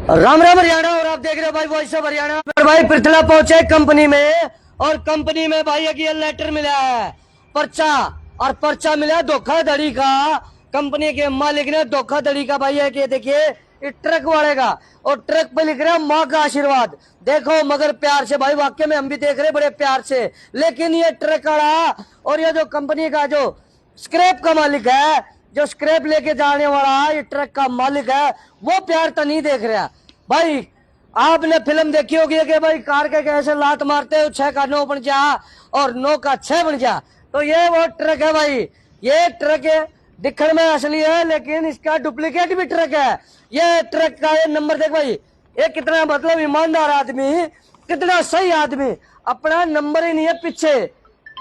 राम राम हरियाणा। और आप देख रहे हो भाई वॉइस ऑफ हरियाणा। भाई पृथला पहुंचे कंपनी में, और कंपनी में भाई एक ये लेटर मिला है, पर्चा। और पर्चा मिला धोखाधड़ी का। कंपनी के मालिक ने धोखाधड़ी का भाई है कि देखिए ये ट्रक वाले का, और ट्रक पे लिख रहा है माँ का आशीर्वाद। देखो मगर प्यार से भाई, वाक्य में हम भी देख रहे बड़े प्यार से। लेकिन ये ट्रक वाला और ये जो कंपनी का जो स्क्रैप का मालिक है, जो स्क्रैप लेके जाने वाला ये ट्रक का मालिक है, वो प्यार तो नहीं देख रहा भाई। आपने फिल्म देखी होगी कि भाई कार के कैसे लात मारते हो, 6 का 9 बन जा और 9 का 6 बन जा। तो ये वो ट्रक है भाई। ये ट्रक है, दिखने में असली है लेकिन इसका डुप्लीकेट भी ट्रक है। ये ट्रक का ये नंबर देख भाई, ये कितना मतलब ईमानदार आदमी, कितना सही आदमी, अपना नंबर ही नहीं है पीछे।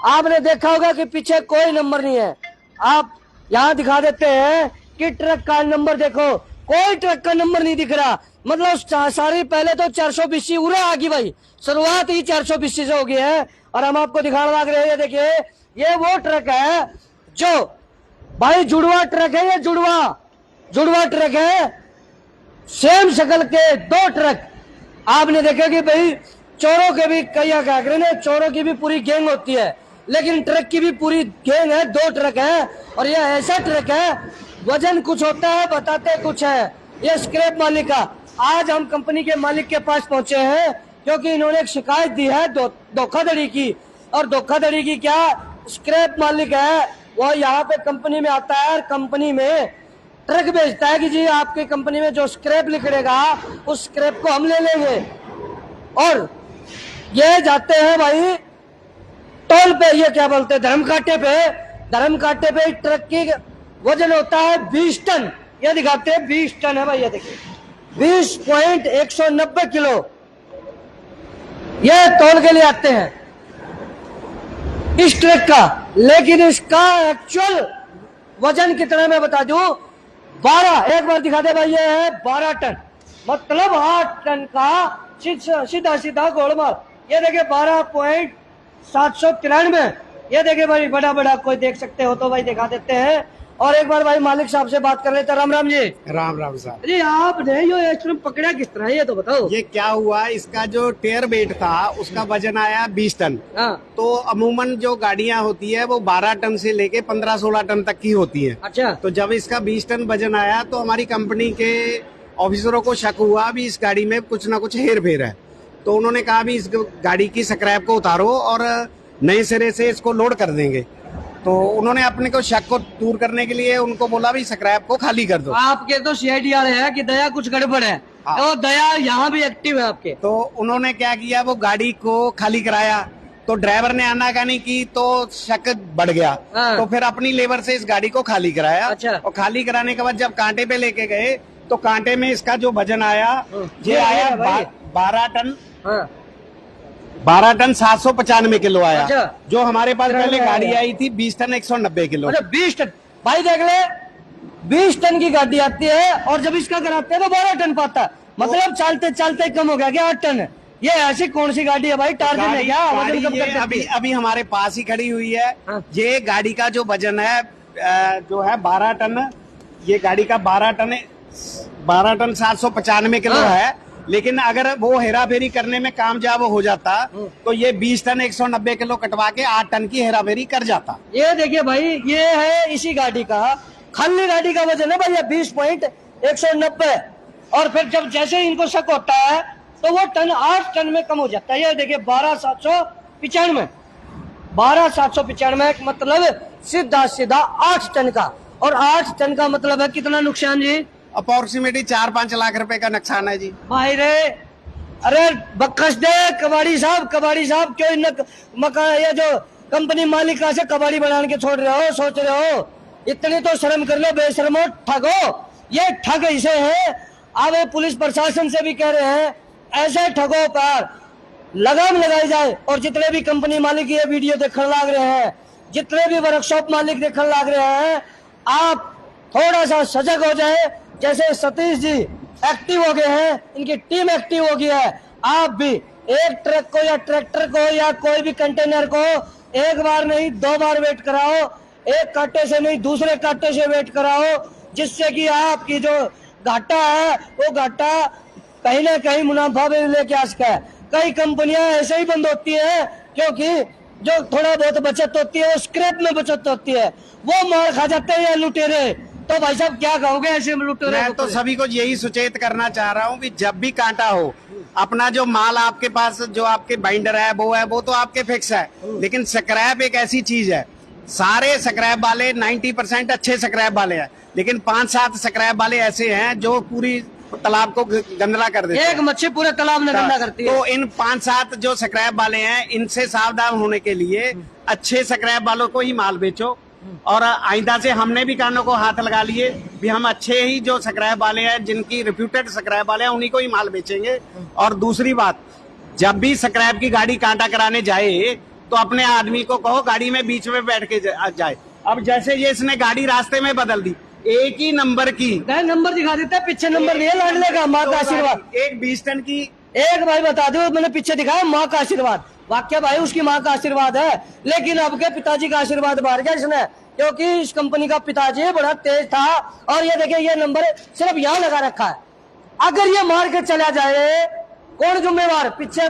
आपने देखा होगा कि पीछे कोई नंबर नहीं है। आप यहाँ दिखा देते हैं कि ट्रक का नंबर देखो, कोई ट्रक का नंबर नहीं दिख रहा। मतलब सारी पहले तो 420 उड़ा आ गई भाई, शुरुआत ही 420 से हो गई है। और हम आपको दिखाने लग रहे हैं, देखिए ये वो ट्रक है जो भाई जुड़वा ट्रक है। ये जुड़वा ट्रक है, सेम शक्ल के 2 ट्रक। आपने देखा कि भाई चोरों के भी कई क्या करें, चोरों की भी पूरी गैंग होती है, लेकिन ट्रक की भी पूरी गैंग है। 2 ट्रक है और ये ऐसा ट्रक है, वजन कुछ होता है बताते कुछ है। ये स्क्रैप मालिक का, आज हम कंपनी के मालिक के पास पहुंचे हैं क्योंकि इन्होंने एक शिकायत दी है धोखाधड़ी की। और धोखाधड़ी की क्या, स्क्रैप मालिक है वो यहाँ पे कंपनी में आता है और कंपनी में ट्रक भेजता है कि जी आपकी कंपनी में जो स्क्रैप निकलेगा उस स्क्रैप को हम ले लेंगे। और ये जाते हैं भाई टोल पे, ये क्या बोलते हैं धर्म कांटे पे ट्रक की वजन होता है 20 टन। ये दिखाते हैं 20 टन है भाई, ये देखिए 20.190 किलो ये तोल के लिए आते हैं इस ट्रक का। लेकिन इसका एक्चुअल वजन कितना मैं बता दूं, 12, एक बार दिखा दे भाई, ये है 12 टन, मतलब 8 टन का सीधा सीधा गोलमाल। ये देखिए 12.793। ये देखिए भाई बड़ा बड़ा कोई देख सकते हो तो भाई दिखा देते हैं। और एक बार भाई मालिक साहब से बात कर लेते हैं। राम राम जी। राम राम साहब जी, आपने ये एक्चुअली पकड़ा किस तरह, ये तो बताओ। ये क्या हुआ, इसका जो टेयर वेट था उसका वजन आया 20 टन। तो अमूमन जो गाड़ियां होती है वो 12 टन से लेके 15-16 टन तक की होती है। अच्छा। तो जब इसका 20 टन वजन आया तो हमारी कंपनी के ऑफिसरों को शक हुआ भी इस गाड़ी में कुछ ना कुछ हेर फेर है। तो उन्होंने कहा भी इस गाड़ी की स्क्रैप को उतारो और नए सिरे से इसको लोड कर देंगे। तो उन्होंने अपने को शक को दूर करने के लिए उनको बोला भी स्क्रैप को खाली कर दो। आपके तो सीआईडी आ रहे हैं कि दया कुछ गड़बड़ है। हाँ। तो दया यहाँ भी एक्टिव है आपके। तो उन्होंने क्या किया, वो गाड़ी को खाली कराया तो ड्राइवर ने आनाकानी की तो शक बढ़ गया। हाँ। तो फिर अपनी लेबर से इस गाड़ी को खाली कराया। अच्छा। और खाली कराने के बाद जब कांटे पे लेके गए तो कांटे में इसका जो वजन आया ये आया 12 टन। 12 टन 795 किलो आया। अच्छा। जो हमारे पास पहले गाड़ी आई थी 20 टन 190 किलो। अच्छा 20 टन भाई देख ले, 20 टन की गाड़ी आती है और जब इसका कराते हैं तो 12 टन पाता है। मतलब चलते चलते कम हो गया क्या 8 टन। ये ऐसी कौन सी गाड़ी है भाई, टार्गेट है क्या? गाड़ी ये अभी हमारे पास ही खड़ी हुई है। हाँ। ये गाड़ी का जो वजन है जो है 12 टन, ये गाड़ी का 12 टन 795 किलो हाँ। है। लेकिन अगर वो हेरा फेरी करने में कामयाब हो जाता तो ये 20 टन 190 किलो कटवा के 8 टन की हेरा फेरी कर जाता। ये देखिए भाई, ये है इसी गाड़ी का, खाली गाड़ी का वजन है भैया 20.190। और फिर जब जैसे इनको शक होता है तो वो टन 8 टन में कम हो जाता है। ये देखिए 12,795 मतलब सीधा सीधा 8 टन का। और 8 टन का मतलब है कितना नुकसान जी? अप्रोक्सीमेटली 4-5 लाख रुपए का नुकसान है जी। भाई रे, अरे बकस दे कबाड़ी साहब क्यों इन मकान ये जो कंपनी मालिक से कबाड़ी बनाने के छोड़ रहे हो, सोच रहे हो? इतनी तो शर्म कर लो बेशर्मो, ठगो। ये ठग इसे है। अब पुलिस प्रशासन से भी कह रहे हैं ऐसे ठगों पर लगाम लगाई जाए। और जितने भी कंपनी मालिक ये वीडियो देखने लग रहे हैं, जितने भी वर्कशॉप मालिक देखने लग रहे हैं, आप थोड़ा सा सजग हो जाए। जैसे सतीश जी एक्टिव हो गए हैं, इनकी टीम एक्टिव हो गई है, आप भी एक ट्रक को या ट्रैक्टर को या कोई भी कंटेनर को एक बार नहीं 2 बार वेट कराओ। एक कांटे से नहीं दूसरे कांटे से वेट कराओ, जिससे कि आपकी जो घाटा है वो घाटा कहीं ना कहीं मुनाफा भी लेके आ सका है। कई कंपनियां ऐसे ही बंद होती हैं क्योंकि जो थोड़ा बहुत बचत होती है वो स्क्रैप में बचत होती है, वो मार खा जाते हैं लुटेरे। तो भाई साहब क्या कहोगे ऐसे लुटेरे? मैं तो सभी को यही सुचेत करना चाह रहा हूँ कि जब भी कांटा हो, अपना जो माल आपके पास, जो आपके बाइंडर है वो तो आपके फिक्स है, लेकिन स्क्रैप एक ऐसी चीज है, सारे स्क्रैप वाले 90% अच्छे स्क्रैप वाले हैं, लेकिन 5-7 स्क्रैप वाले ऐसे हैं जो पूरी तालाब को गंदला कर देते हैं। एक मच्छी पूरे तालाब में गंदा करती है। तो इन 5-7 जो स्क्रैप वाले हैं, इनसे सावधान होने के लिए अच्छे स्क्रैप वालों को ही माल बेचो। और आइंदा से हमने भी कानों को हाथ लगा लिए भी हम अच्छे ही जो स्क्रैप वाले हैं, जिनकी रिप्यूटेड स्क्रैप वाले हैं, उन्हीं को ही माल बेचेंगे। और दूसरी बात, जब भी स्क्रैप की गाड़ी कांटा कराने जाए तो अपने आदमी को कहो गाड़ी में बीच में बैठ के जाए। अब जैसे ये इसने गाड़ी रास्ते में बदल दी, एक ही नंबर की नंबर दिखा देता है, पीछे नंबर नहीं है लाडले का, माँ का आशीर्वाद। एक 20 टन की, एक भाई बता दो, मैंने पीछे दिखाया माँ का आशीर्वाद, वाक्य भाई उसकी माँ का आशीर्वाद है, लेकिन अब के पिताजी का आशीर्वाद बाहर गया इसने, क्योंकि इस कंपनी का पिताजी बड़ा तेज था। और ये देखिए ये नंबर सिर्फ यहाँ लगा रखा है, अगर ये मार के चला जाए कौन जिम्मेवार? पीछे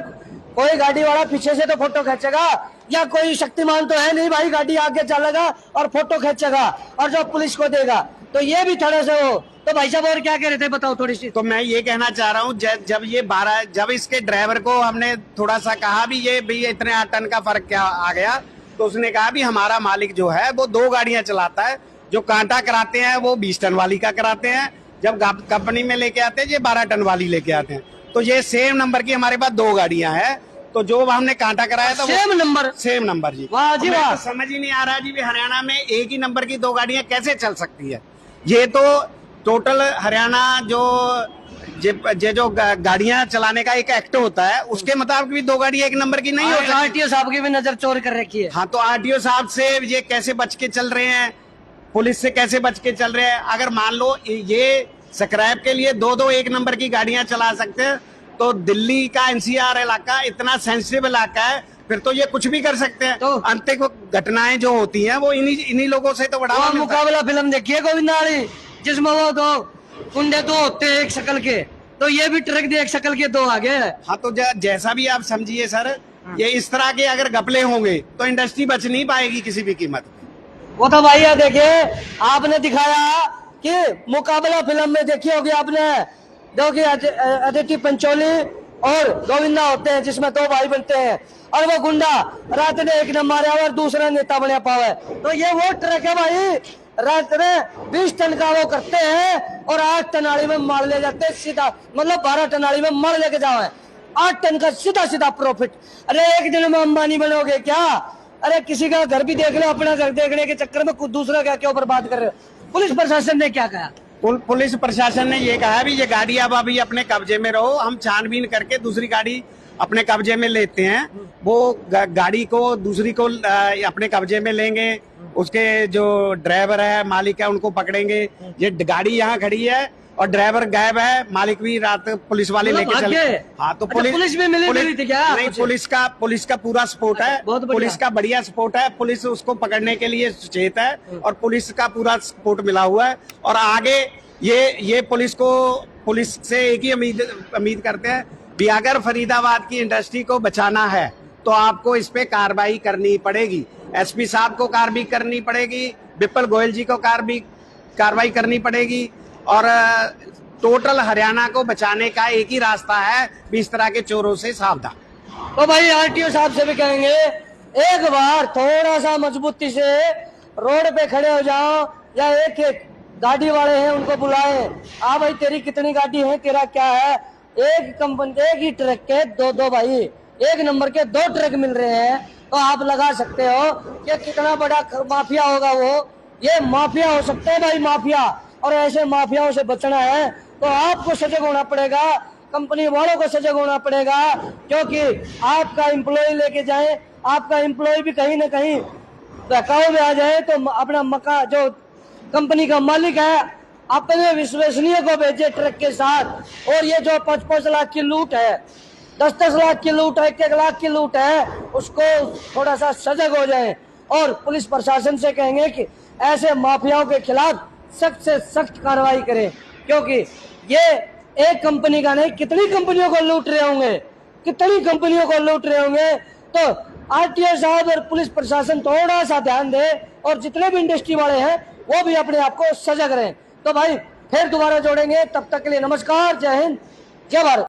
कोई गाड़ी वाला पीछे से तो फोटो खींचेगा, या कोई शक्तिमान तो है नहीं भाई, गाड़ी आगे चलेगा और फोटो खींचेगा और जो पुलिस को देगा, तो ये भी थोड़े से हो। तो भाई साहब और क्या कह रहे थे, बताओ थोड़ी सी। तो मैं ये कहना चाह रहा हूँ, जब इसके ड्राइवर को हमने थोड़ा सा कहा भी ये भी इतने 8 टन का फर्क क्या आ गया, तो उसने कहा भी हमारा मालिक जो है वो 2 गाड़ियां चलाता है, जो कांटा कराते हैं वो 20 टन वाली का कराते हैं, जब कंपनी में लेके आते हैं ये 12 टन वाली लेके आते हैं। तो ये सेम नंबर की हमारे पास 2 गाड़ियां हैं, तो जो हमने कांटा कराया था सेम नंबर जी। वाह जी वाह। तो समझ ही नहीं आ रहा जी भी हरियाणा में एक ही नंबर की 2 गाड़ियां कैसे चल सकती है। ये तो टोटल हरियाणा जो गाड़ियां चलाने का एक एक्ट होता है, उसके मुताबिक भी 2 गाड़ी एक नंबर की नहीं हो सकती। आरटीओ साहब की भी नजर चोर कर रखी है। हाँ, तो आरटीओ साहब से ये कैसे बच के चल रहे हैं, पुलिस से कैसे बच के चल रहे हैं? अगर मान लो ये स्क्रैप के लिए 2-2 एक नंबर की गाड़ियां चला सकते हैं, तो दिल्ली का एनसीआर इलाका इतना सेंसिटिव इलाका है, फिर तो ये कुछ भी कर सकते हैं। तो अंतिम घटनाएं जो होती हैं वो इन्हीं लोगों से तो बढ़ा। मुकाबला फिल्म देखिए गोविंदारी, जिसमें वो 2 कुंडे 2 होते हैं एक शक्ल के, तो ये भी ट्रक दे एक शक्ल के 2 आगे है। हाँ, तो जैसा भी आप समझिए सर, ये इस तरह के अगर घपले होंगे तो इंडस्ट्री बच नहीं पाएगी किसी भी कीमत पे। वो तो भाई देखिए आपने दिखाया कि मुकाबला फिल्म में देखी होगी आपने, जो कि अदिति पंचोली और गोविंदा होते हैं, जिसमें 2 भाई बनते हैं, और वो गुंडा रात ने एक ने मारा और दूसरा नेता बने पावे। तो ये वो ट्रक है भाई, रात में 20 टन का वो करते हैं और 8 टनाली में माल ले जाते हैं सीधा, मतलब 12 टनाली में माल लेके जाओ, 8 टन का सीधा प्रॉफिट। अरे एक दिन में अंबानी बनोगे क्या? अरे किसी का घर भी देख लो, अपना घर देखने के चक्कर में कुछ दूसरा क्या क्यों बर्बाद कर रहे हो? पुलिस प्रशासन ने क्या कहा? पुलिस प्रशासन ने ये कहा भी ये गाड़ी अब अभी अपने कब्जे में रहो, हम छानबीन करके दूसरी गाड़ी अपने कब्जे में लेते हैं। वो गाड़ी को दूसरी को अपने कब्जे में लेंगे, उसके जो ड्राइवर है, मालिक है, उनको पकड़ेंगे। ये गाड़ी यहाँ खड़ी है और ड्राइवर गायब है, मालिक भी रात पुलिस वाले लेके चले। हाँ, तो पुलिस भी मिली थी क्या? नहीं, पुलिस का पूरा सपोर्ट है, पुलिस का बढ़िया सपोर्ट है, पुलिस उसको पकड़ने के लिए सचेत है और पुलिस का पूरा सपोर्ट मिला हुआ है। और आगे ये पुलिस से एक ही उम्मीद करते हैं भी अगर फरीदाबाद की इंडस्ट्री को बचाना है तो आपको इस पे कार्रवाई करनी पड़ेगी। एसपी साहब को कार्रवाई करनी पड़ेगी, विपुल गोयल जी को कार्रवाई करनी पड़ेगी, और टोटल हरियाणा को बचाने का एक ही रास्ता है भी इस तरह के चोरों से सावधान। तो भाई आरटीओ साहब से भी कहेंगे एक बार थोड़ा सा मजबूती से रोड पे खड़े हो जाओ, या एक गाड़ी वाले हैं उनको बुलाए, हाँ भाई तेरी कितनी गाड़ी है, तेरा क्या है? एक ही ट्रक के 2 भाई, एक नंबर के 2 ट्रक मिल रहे हैं, तो आप लगा सकते हो कि कितना बड़ा माफिया होगा वो। ये माफिया हो सकते हैं भाई, माफिया। और ऐसे माफियाओं से बचना है तो आपको सजग होना पड़ेगा, कंपनी वालों को सजग होना पड़ेगा, क्योंकि आपका एम्प्लॉय लेके जाए, आपका एम्प्लॉय भी कहीं ना कहीं बहकाव में आ जाए तो अपना मका जो कंपनी का मालिक है अपने विश्वसनीय को भेजे ट्रक के साथ। और ये जो 5-5 लाख की लूट है, 10-10 लाख की लूट है, 1-1 लाख की लूट है, उसको थोड़ा सा सजग हो जाए। और पुलिस प्रशासन से कहेंगे कि ऐसे माफियाओं के खिलाफ सख्त से सख्त कार्रवाई करें, क्योंकि ये एक कंपनी का नहीं, कितनी कंपनियों को लूट रहे होंगे, कितनी कंपनियों को लूट रहे होंगे। तो आरटीओ साहब और पुलिस प्रशासन थोड़ा सा ध्यान दे, और जितने भी इंडस्ट्री वाले हैं वो भी अपने आप को सजग रहें। तो भाई फिर दोबारा जोड़ेंगे, तब तक के लिए नमस्कार, जय हिंद, जय भारत।